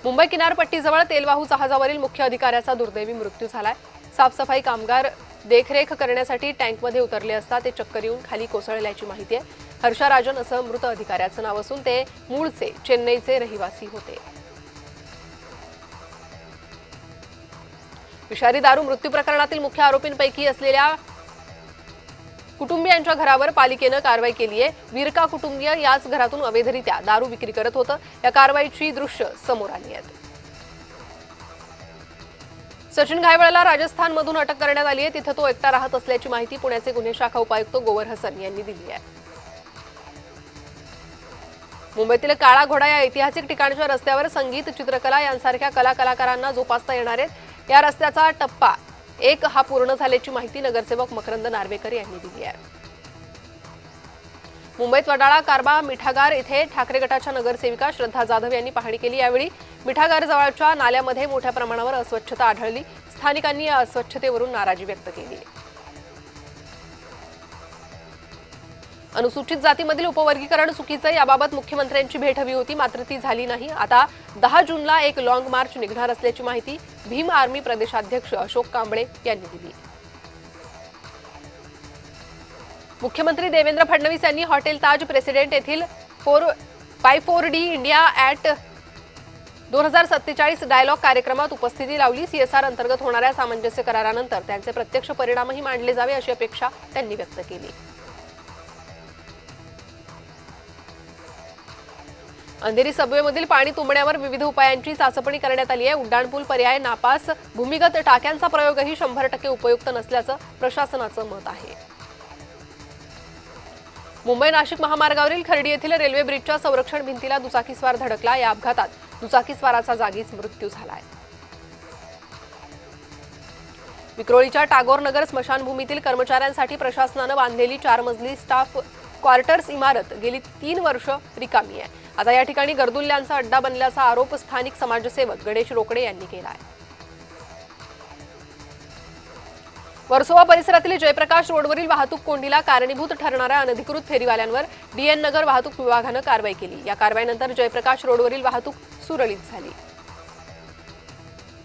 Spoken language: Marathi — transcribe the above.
मुंबई किनारपट्टीजवळ तेलवाहू जहाजावरील मुख्य अधिकाऱ्याचा दुर्दैवी मृत्यू झालाय। साफसफाई कामगार देखरेख करण्यासाठी टँकमध्ये उतरले असता ते चक्कर येऊन खाली कोसळल्याची माहिती आहे। हर्षा राजन असं मृत अधिकाऱ्याचं नाव असून ते मूळचे चेन्नईचे रहिवासी होते। विषारी दारू मृत्यू प्रकरणातील मुख्य आरोपींपैकी असलेल्या कुटुंबियांच्या घरावर पालिकेनं कारवाई केली आहे। वीरका कुटुंबीय याच घरातून अवैधरित्या दारू विक्री करत होतं। या कारवाईची दृश्य समोर आली आहेत। सचिन घायवळला राजस्थानमधून अटक करण्यात आली आहे। तिथे तो एकटा राहत असल्याची माहिती पुण्याचे गुन्हे शाखा उपायुक्त गोवर हसन यांनी दिली आहे। मुंबईतील काळा घोडा या ऐतिहासिक ठिकाणच्या रस्त्यावर संगीत, चित्रकला यांसारख्या कलाकारांना जोपासता येणार आहेत। या रस्त्याचा टप्पा 1 हा पूर्ण झाल्याची माहिती नगरसेवक मकरंद नार्वेकर यांनी दिली आहे। मुंबईत वडाळा कारबा मिठागार येथे ठाकरे गटाच्या नगरसेविका श्रद्धा जाधव यांनी पाहणी केली। यावेळी मिठागार जवळच्या नाल्यामध्ये मोठ्या प्रमाणावर अस्वच्छता आढळली। स्थानिकांनी या अस्वच्छतेवरून नाराजी व्यक्त केली। अनुसूचित जातीमधील उपवर्गीकरण चुकीचं याबाबत मुख्यमंत्र्यांची भेट हवी होती, मात्र ती झाली नाही। आता 10 जूनला एक लॉंग मार्च निघणार असल्याची माहिती भीम आर्मी प्रदेशाध्यक्ष अशोक कांबळे यांनी दिली। मुख्यमंत्री देवेंद्र फडणवीस यांनी हॉटेल ताज प्रेसिडेंट येथील 4x4D इंडिया ॲट 2047 डायलॉग कार्यक्रमात उपस्थिती लावली। CSR अंतर्गत होणाऱ्या सामंजस्य करारानंतर त्यांचे प्रत्यक्ष परिणामही मांडले जावे अशी अपेक्षा त्यांनी व्यक्त केली। अंधेरी सबवेमधील पाणी तुंबण्यावर विविध उपायांची चाचपणी करण्यात आली आहे। उड्डाणपूल पर्याय, नापास, भूमिगत टाक्यांचा प्रयोगही 100% उपयुक्त नसल्याचं प्रशासनाचं मत आहे। मुंबई नाशिक महामार्गावरील खर्डी येथील रेल्वे ब्रिजच्या संरक्षण भिंतीला दुचाकीस्वार धडकला। या अपघातात दुचाकीस्वाराचा जागीच मृत्यू झालाय। विक्रोळीच्या टागोर नगर स्मशानभूमीतील कर्मचाऱ्यांसाठी प्रशासनानं बांधलेली 4 मजली स्टाफ क्वार्टर्स इमारत गेली 3 वर्ष रिकामी आहे। आता या ठिकाणी गर्दुल्ल्यांचा अड्डा बनल्याचा आरोप स्थानिक समाजसेवक गणेश रोकडे यांनी केला आहे। वर्सोवा परिसरातील जयप्रकाश रोडवरील वाहतूक कोंडीला कारणीभूत ठरणाऱ्या अनधिकृत फेरीवाल्यांवर DN नगर वाहतूक विभागानं कारवाई केली। या कारवाईनंतर जयप्रकाश रोडवरील वाहतूक सुरळीत झाली।